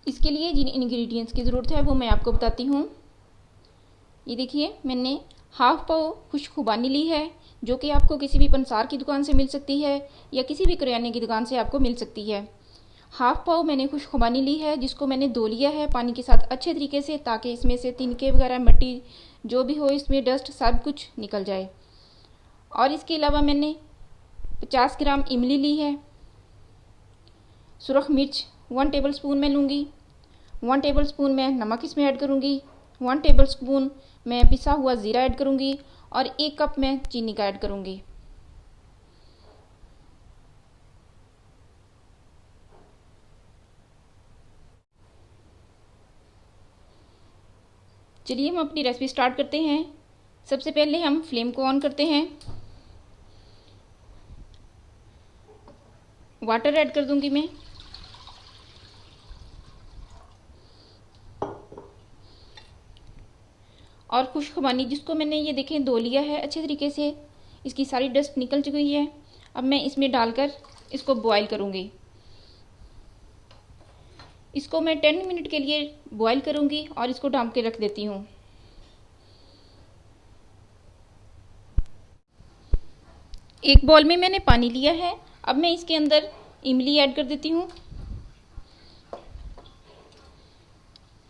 इसके लिए जिन इंग्रेडिएंट्स की ज़रूरत है वो मैं आपको बताती हूँ। ये देखिए, मैंने हाफ पाव खुश्क खुबानी ली है, जो कि आपको किसी भी पंसार की दुकान से मिल सकती है या किसी भी करियाने की दुकान से आपको मिल सकती है। हाफ पाव मैंने खुश्क खुबानी ली है, जिसको मैंने धो लिया है पानी के साथ अच्छे तरीके से, ताकि इसमें से तिनके वगैरह, मिट्टी जो भी हो इसमें, डस्ट सब कुछ निकल जाए। और इसके अलावा मैंने 50 ग्राम इमली ली है। सुरख मिर्च 1 टेबल स्पून मैं लूँगी। 1 टेबल स्पून मैं नमक इसमें ऐड करूँगी। 1 टेबल स्पून मैं पिसा हुआ ज़ीरा ऐड करूँगी और 1 कप मैं चीनी का ऐड करूँगी। चलिए हम अपनी रेसिपी स्टार्ट करते हैं। सबसे पहले हम फ्लेम को ऑन करते हैं। वाटर ऐड कर दूँगी मैं। और खुश्क खुबानी जिसको मैंने ये देखें धो लिया है अच्छे तरीके से, इसकी सारी डस्ट निकल चुकी है। अब मैं इसमें डालकर इसको बॉईल करूँगी। इसको मैं 10 मिनट के लिए बॉईल करूँगी और इसको ढक के रख देती हूँ। एक बॉल में मैंने पानी लिया है। अब मैं इसके अंदर इमली ऐड कर देती हूँ।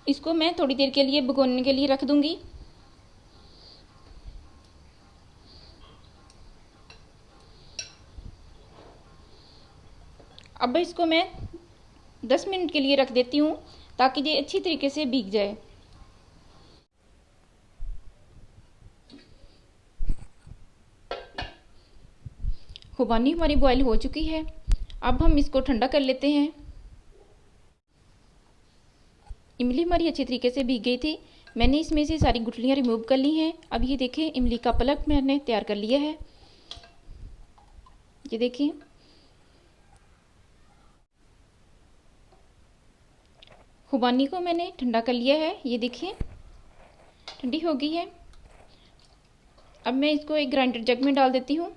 इसको मैं थोड़ी देर के लिए भिगोने के लिए रख दूँगी। अब इसको मैं 10 मिनट के लिए रख देती हूँ, ताकि ये अच्छी तरीके से भीग जाए। खुबानी हमारी बॉईल हो चुकी है। अब हम इसको ठंडा कर लेते हैं। इमली हमारी अच्छी तरीके से भीग गई थी। मैंने इसमें से सारी गुठलियाँ रिमूव कर ली हैं। अब ये देखें, इमली का पल्प मैंने तैयार कर लिया है। ये देखिए, खुबानी को मैंने ठंडा कर लिया है। ये देखिए, ठंडी हो गई है। अब मैं इसको एक ग्राइंडर जग में डाल देती हूँ।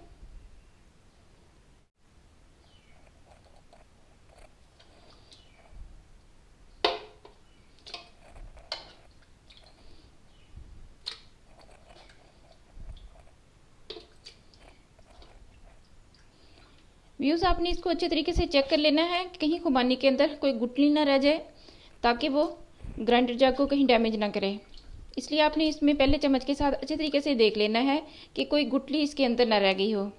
व्यूज़, आपने इसको अच्छे तरीके से चेक कर लेना है कि कहीं खुबानी के अंदर कोई गुठली ना रह जाए, ताकि वो ग्राइंडर जग को कहीं डैमेज ना करे। इसलिए आपने इसमें पहले चम्मच के साथ अच्छे तरीके से देख लेना है कि कोई गुठली इसके अंदर ना रह गई हो।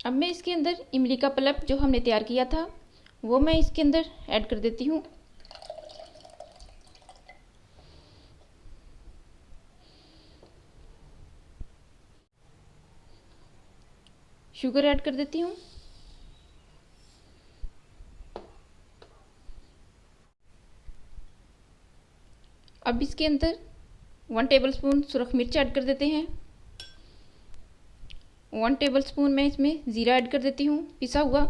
अब मैं इसके अंदर इमली का पल्प जो हमने तैयार किया था वो मैं इसके अंदर ऐड कर देती हूँ। शुगर ऐड कर देती हूँ। अब इसके अंदर 1 टेबल स्पून सुरख मिर्च ऐड कर देते हैं। 1 टेबल स्पून मैं इसमें ज़ीरा ऐड कर देती हूँ पिसा हुआ,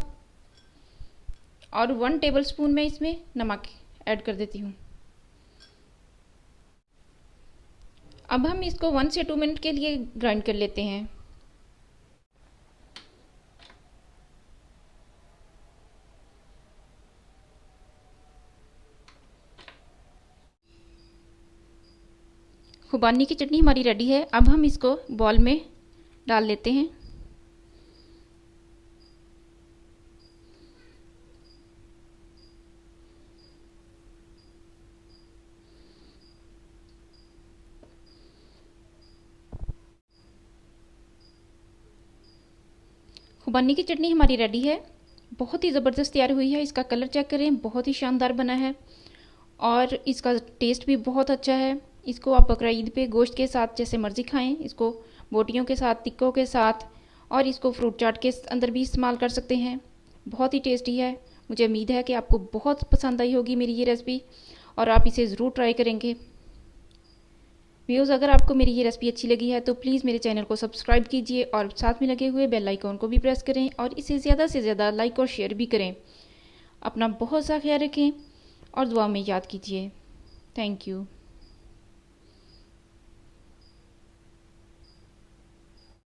और 1 टेबल स्पून मैं इसमें नमक ऐड कर देती हूँ। अब हम इसको 1 से 2 मिनट के लिए ग्राइंड कर लेते हैं। खुबानी की चटनी हमारी रेडी है। अब हम इसको बॉल में डाल लेते हैं। खुबानी की चटनी हमारी रेडी है। बहुत ही ज़बरदस्त तैयार हुई है। इसका कलर चेक करें, बहुत ही शानदार बना है और इसका टेस्ट भी बहुत अच्छा है। इसको आप बकरा ईद पे गोश्त के साथ जैसे मर्ज़ी खाएं, इसको बोटियों के साथ, टिक्कों के साथ, और इसको फ्रूट चाट के अंदर भी इस्तेमाल कर सकते हैं। बहुत ही टेस्टी है। मुझे उम्मीद है कि आपको बहुत पसंद आई होगी मेरी ये रेसिपी और आप इसे ज़रूर ट्राई करेंगे। व्यूज़, अगर आपको मेरी ये रेसिपी अच्छी लगी है तो प्लीज़ मेरे चैनल को सब्सक्राइब कीजिए और साथ में लगे हुए बेल आइकॉन को भी प्रेस करें और इसे ज़्यादा से ज़्यादा लाइक और शेयर भी करें। अपना बहुत सा ख्याल रखें और दुआ में याद कीजिए। Thank you.